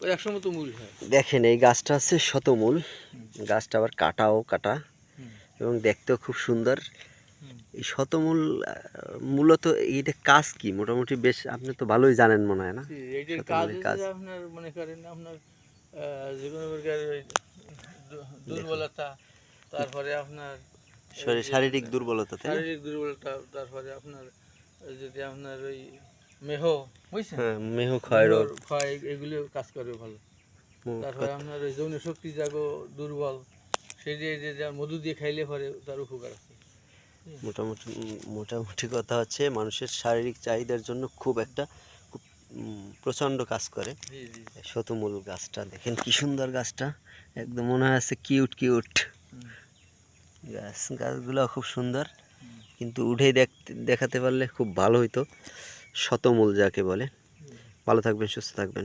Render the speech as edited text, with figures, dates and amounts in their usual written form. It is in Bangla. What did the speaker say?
ওই 100 মতো মূল হয়। দেখেন এই গাছটা হচ্ছে শতমূল, গাছটা আবার কাটা এবং দেখতেও খুব সুন্দর। এই শতমূল মূলত এইটা কাজ কি মোটামুটি বেশ আপনি তো ভালোই জানেন মনে হয় না? এইটার কাজ শতমূলের হচ্ছে যে আপনার মনে করেন আপনার যে কোনো প্রকার দুর্বলতা, তারপরে আপনার এই যে শারীরিক দুর্বলতা, তাই না? শারীরিক দুর্বলতা, তারপরে আপনার যদি আপনার ওই মেহ, বুঝছেন, হ্যাঁ, মেহ ক্ষয় রোগ, মেহর ক্ষয় এগুলো কাজ করে ভালো। তারপরে আপনার ওই যৌন শক্তি জাগো দুর্বল, সেই যে মধু দিয়ে খাইলে পরে তার উপকার আছে। মোটামুটি কথা হচ্ছে মানুষের শারীরিক চাহিদার জন্য খুব প্রচণ্ড কাজ করে। শতমূল গাছটা দেখেন কি সুন্দর, গাছটা একদম মনে হয় আছে কিউট গাছগুলো খুব সুন্দর, কিন্তু উঠেই দেখাতে পারলে খুব ভালো হইতো। শতমূল যাকে বলে। ভালো থাকবেন, সুস্থ থাকবেন।